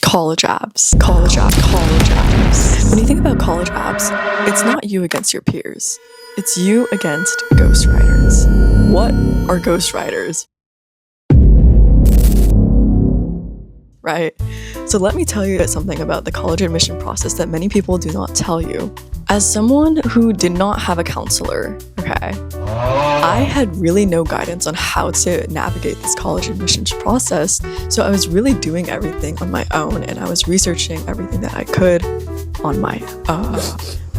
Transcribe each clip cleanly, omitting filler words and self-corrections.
College apps. College apps. When you think about college apps, it's not you against your peers. It's you against ghostwriters. What are ghostwriters? Right? So let me tell you something about the college admission process that many people do not tell you. As someone who did not have a counselor, I had really no guidance on how to navigate this college admissions process. So I was really doing everything on my own, and I was researching everything that I could on my own.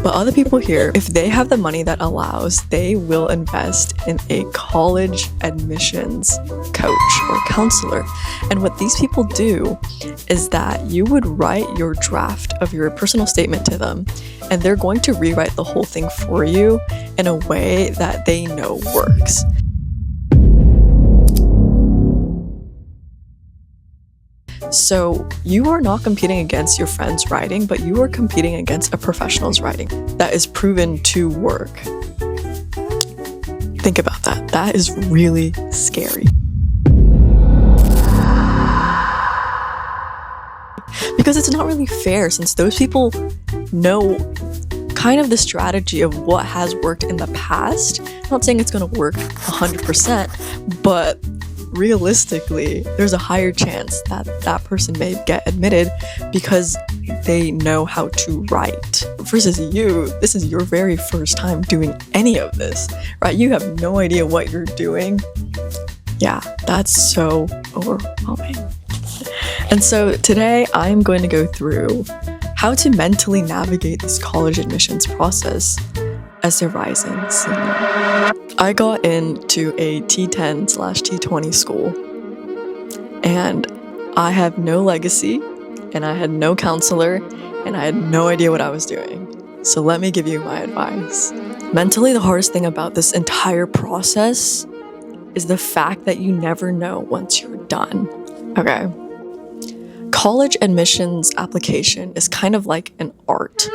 But other people here, if they have the money that allows, they will invest in a college admissions coach or counselor. And what these people do is that you would write your draft of your personal statement to them, and they're going to rewrite the whole thing for you in a way that they know works. So you are not competing against your friend's writing, but you are competing against a professional's writing that is proven to work. Think about that. That is really scary. Because it's not really fair, since those people know kind of the strategy of what has worked in the past. I'm not saying it's going to work 100%, but realistically, there's a higher chance that that person may get admitted because they know how to write. Versus you, this is your very first time doing any of this, right? You have no idea what you're doing. Yeah, that's so overwhelming. And so today I'm going to go through how to mentally navigate this college admissions process as a rising senior. I got into a T10/T20 school, and I have no legacy, and I had no counselor, and I had no idea what I was doing. So let me give you my advice. Mentally, the hardest thing about this entire process is the fact that you never know once you're done. Okay. College admissions application is kind of like an art.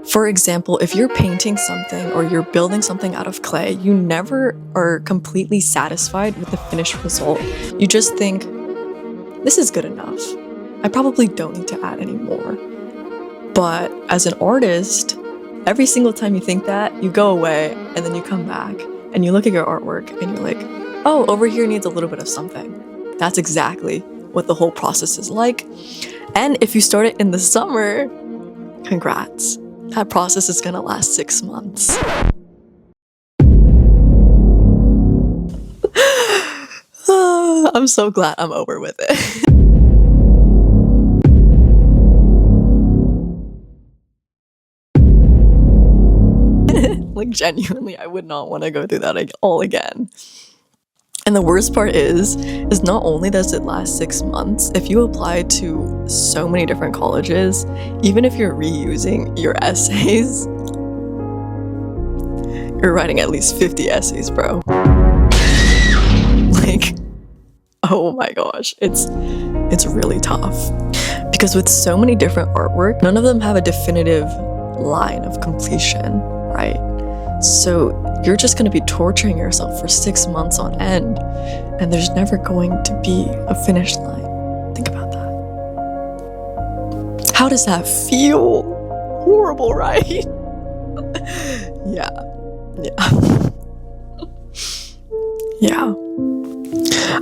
For example, if you're painting something or you're building something out of clay, you never are completely satisfied with the finished result. You just think, this is good enough. I probably don't need to add any more. But as an artist, every single time you think that, you go away and then you come back and you look at your artwork and you're like, oh, over here needs a little bit of something. That's exactly what the whole process is like. And if you start it in the summer, congrats. That process is gonna last 6 months. I'm so glad I'm over with it. Like, genuinely, I would not want to go through that all again. And the worst part is not only does it last 6 months, if you apply to so many different colleges, even if you're reusing your essays, you're writing at least 50 essays, bro. Like, oh my gosh, it's really tough. Because with so many different artwork, none of them have a definitive line of completion, right? So you're just going to be torturing yourself for 6 months on end, and there's never going to be a finish line. Think about that. How does that feel? Horrible, right? Yeah.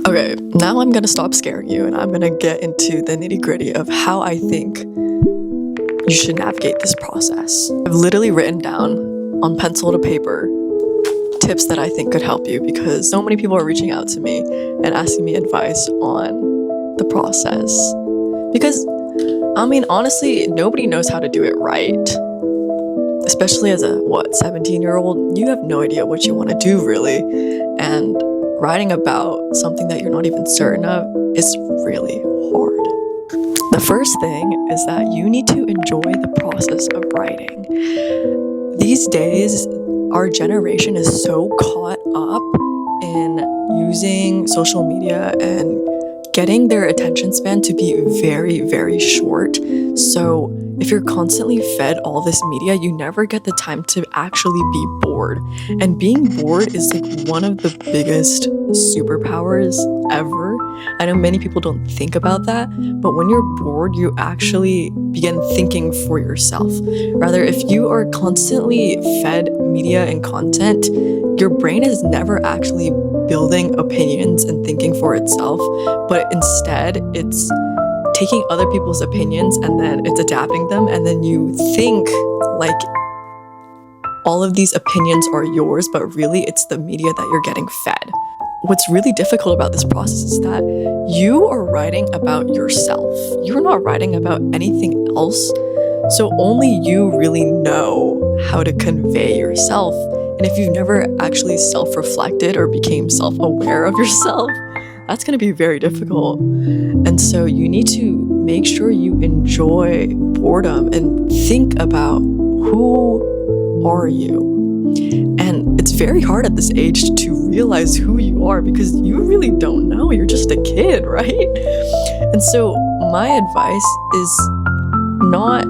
Okay, now I'm going to stop scaring you, and I'm going to get into the nitty-gritty of how I think you should navigate this process. I've literally written down on pencil to paper tips that I think could help you, because so many people are reaching out to me and asking me advice on the process. Because, I mean, honestly, nobody knows how to do it right. Especially as a, 17-year-old, you have no idea what you want to do, really. And writing about something that you're not even certain of is really hard. The first thing is that you need to enjoy the process of writing. These days, our generation is so caught up in using social media and getting their attention span to be very, very short. So if you're constantly fed all this media, you never get the time to actually be bored. And being bored is like one of the biggest superpowers ever. I know many people don't think about that, but when you're bored, you actually begin thinking for yourself. Rather, if you are constantly fed media and content, your brain is never actually building opinions and thinking for itself, but instead it's taking other people's opinions and then it's adapting them, and then you think like all of these opinions are yours, but really it's the media that you're getting fed. What's really difficult about this process is that you are writing about yourself. You're not writing about anything else. So only you really know how to convey yourself. And if you've never actually self-reflected or became self-aware of yourself, that's going to be very difficult. And so you need to make sure you enjoy boredom and think about who are you. And it's very hard at this age to realize who you are because you really don't know. You're just a kid, right? And so my advice is not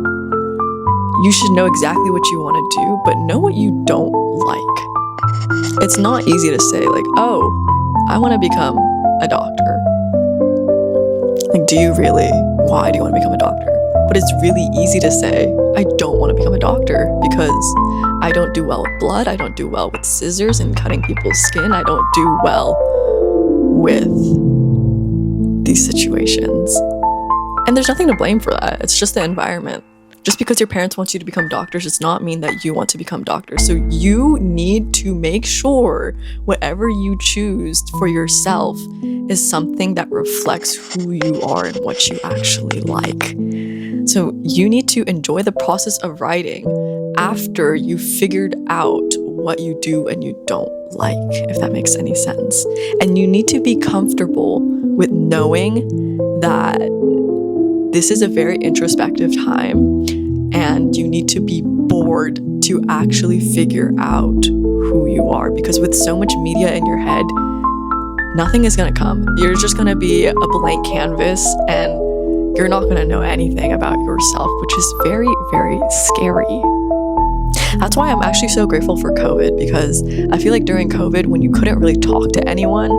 you should know exactly what you want to do, but know what you don't like. It's not easy to say like, oh, I want to become a doctor. Like, do you really? Why do you want to become a doctor? But it's really easy to say, I don't want to become a doctor because I don't do well with blood, I don't do well with scissors and cutting people's skin, I don't do well with these situations. And there's nothing to blame for that. It's just the environment. Just because your parents want you to become doctors does not mean that you want to become doctors. So you need to make sure whatever you choose for yourself is something that reflects who you are and what you actually like. So you need to enjoy the process of writing after you've figured out what you do and you don't like, if that makes any sense. And you need to be comfortable with knowing that this is a very introspective time and you need to be bored to actually figure out who you are. Because with so much media in your head, nothing is going to come. You're just going to be a blank canvas and you're not going to know anything about yourself, which is very, very scary. That's why I'm actually so grateful for COVID, because I feel like during COVID, when you couldn't really talk to anyone,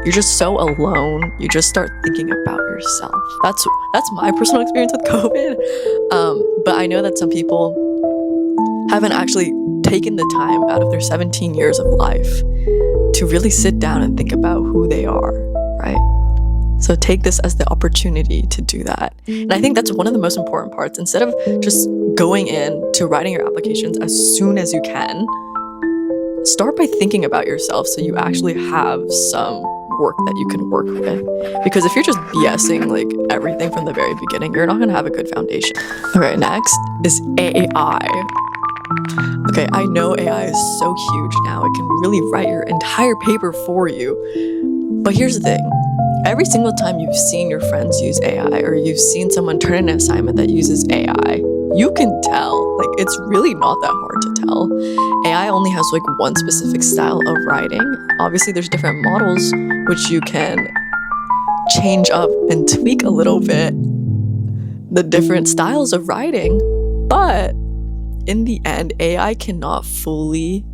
you're just so alone. You just start thinking about yourself. That's my personal experience with COVID. But I know that some people haven't actually taken the time out of their 17 years of life to really sit down and think about who they are, right? So take this as the opportunity to do that. And I think that's one of the most important parts. Instead of just going in to writing your applications as soon as you can, start by thinking about yourself so you actually have some work that you can work with. Because if you're just BSing like everything from the very beginning, you're not going to have a good foundation. Okay, next is AI. Okay, I know AI is so huge now. It can really write your entire paper for you. But here's the thing. Every single time you've seen your friends use AI or you've seen someone turn in an assignment that uses AI, you can tell. Like, it's really not that hard to tell. AI only has like one specific style of writing. Obviously, there's different models which you can change up and tweak a little bit the different styles of writing. But in the end, AI cannot fully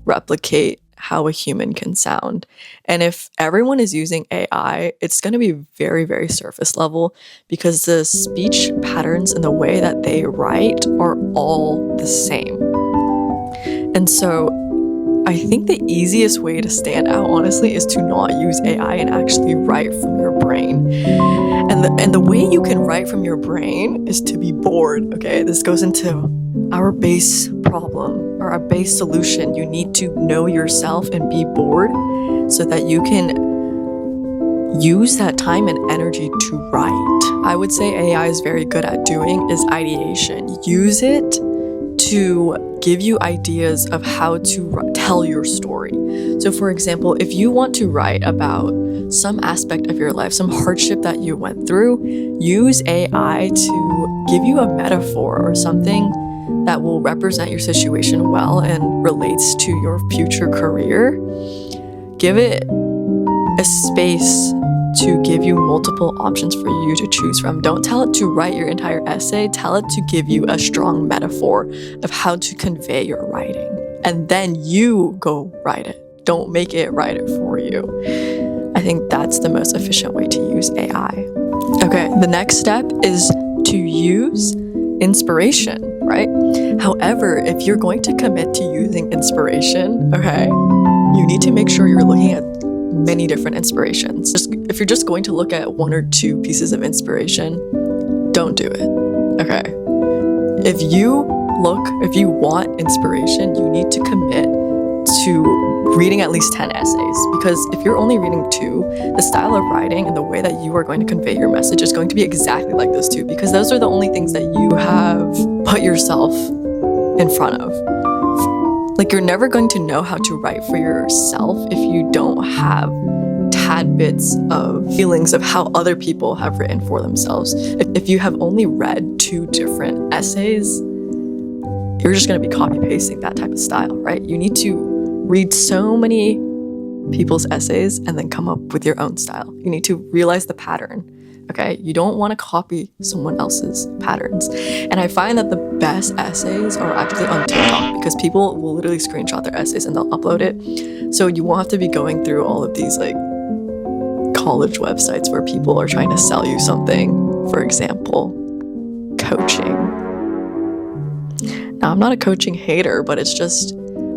replicate how a human can sound. And if everyone is using AI, it's going to be very, very surface level because the speech patterns and the way that they write are all the same. And so I think the easiest way to stand out, honestly, is to not use AI and actually write from your brain. And the way you can write from your brain is to be bored, okay? This goes into our base problem or our base solution. You need to know yourself and be bored so that you can use that time and energy to write. I would say AI is very good at doing is ideation. Use it to give you ideas of how to tell your story. So for example, if you want to write about some aspect of your life, some hardship that you went through, use AI to give you a metaphor or something that will represent your situation well and relates to your future career. Give it a space to give you multiple options for you to choose from. Don't tell it to write your entire essay. Tell it to give you a strong metaphor of how to convey your writing. And then you go write it. Don't make it write it for you. I think that's the most efficient way to use AI. Okay, the next step is to use inspiration, right? However, if you're going to commit to using inspiration, okay, you need to make sure you're looking at many different inspirations. If you're just going to look at one or two pieces of inspiration, don't do it, okay? If you want inspiration, you need to commit to reading at least 10 essays, because if you're only reading 2, the style of writing and the way that you are going to convey your message is going to be exactly like those 2, because those are the only things that you have put yourself in front of. Like, you're never going to know how to write for yourself if you don't have tad bits of feelings of how other people have written for themselves. If you have only read 2 different essays, you're just going to be copy pasting that type of style, right? You need to read so many people's essays and then come up with your own style. You need to realize the pattern, okay? You don't want to copy someone else's patterns. And I find that the best essays are actually on TikTok, because people will literally screenshot their essays and they'll upload it. So you won't have to be going through all of these like college websites where people are trying to sell you something. For example, coaching. Now, I'm not a coaching hater, but it's just,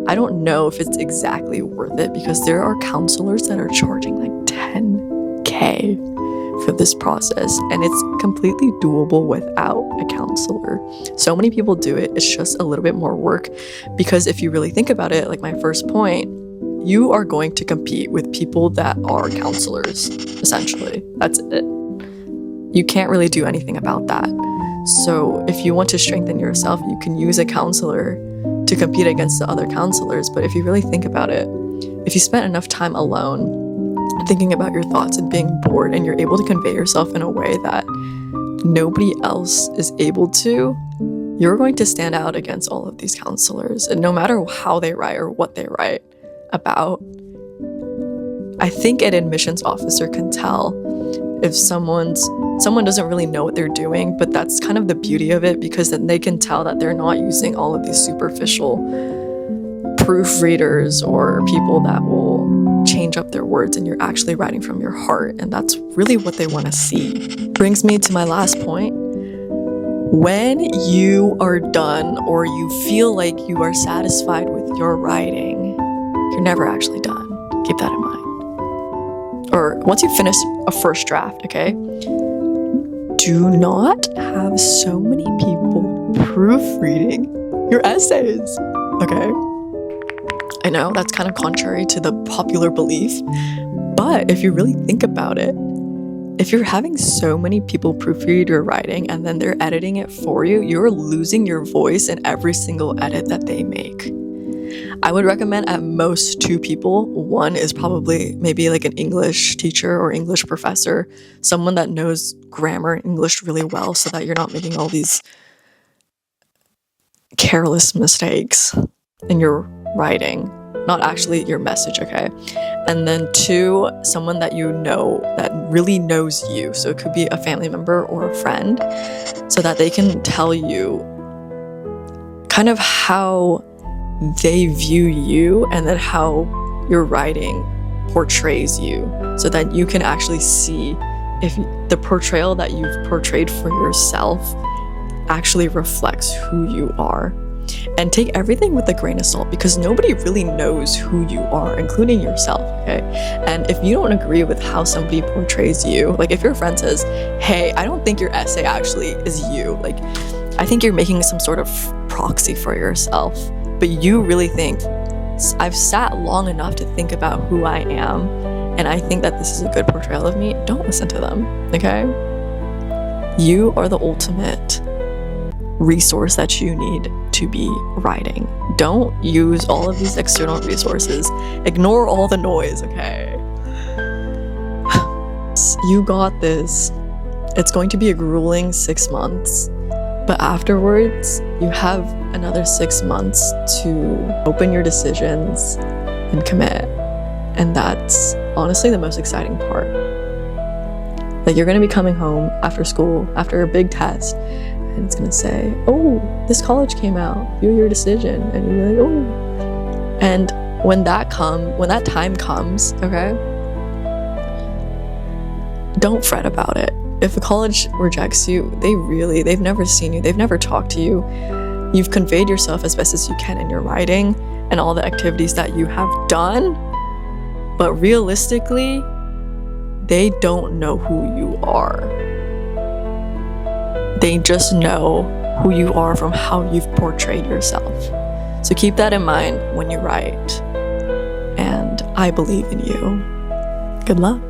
I don't know if it's exactly worth it, because there are counselors that are charging like $10K for this process, and it's completely doable without a counselor. So many people do it. It's just a little bit more work, because if you really think about it, like my first point, you are going to compete with people that are counselors, essentially. That's it. You can't really do anything about that. So if you want to strengthen yourself, you can use a counselor to compete against the other counselors. But if you really think about it, if you spend enough time alone thinking about your thoughts and being bored, and you're able to convey yourself in a way that nobody else is able to, you're going to stand out against all of these counselors. And no matter how they write or what they write about, I think an admissions officer can tell if someone doesn't really know what they're doing, but that's kind of the beauty of it, because then they can tell that they're not using all of these superficial proofreaders or people that will change up their words, and you're actually writing from your heart, and that's really what they want to see. Brings me to my last point. When you are done, or you feel like you are satisfied with your writing, you're never actually done. Keep that in mind. Or once you finish a first draft, okay? Do not have so many people proofreading your essays, okay? I know that's kind of contrary to the popular belief, but if you really think about it, if you're having so many people proofread your writing and then they're editing it for you, you're losing your voice in every single edit that they make. I would recommend at most 2 people. One is probably maybe like an English teacher or English professor, someone that knows grammar and English really well, so that you're not making all these careless mistakes in your writing, not actually your message, okay? And then 2, someone that you know that really knows you. So it could be a family member or a friend, so that they can tell you kind of how they view you and then how your writing portrays you, so that you can actually see if the portrayal that you've portrayed for yourself actually reflects who you are. And take everything with a grain of salt, because nobody really knows who you are, including yourself, okay? And if you don't agree with how somebody portrays you, like if your friend says, hey, I don't think your essay actually is you, like I think you're making some sort of proxy for yourself, but you really think, I've sat long enough to think about who I am, and I think that this is a good portrayal of me, don't listen to them, okay? You are the ultimate resource that you need to be writing. Don't use all of these external resources. Ignore all the noise, okay? You got this. It's going to be a grueling 6 months, but afterwards, you have another 6 months to open your decisions and commit. And that's honestly the most exciting part. Like, you're going to be coming home after school, after a big test, and it's going to say, oh, this college came out, view your decision. And you're like, oh. And when that time comes, okay, don't fret about it. If a college rejects you, they've never seen you, they've never talked to you. You've conveyed yourself as best as you can in your writing and all the activities that you have done, but realistically, they don't know who you are. They just know who you are from how you've portrayed yourself. So keep that in mind when you write. And I believe in you. Good luck.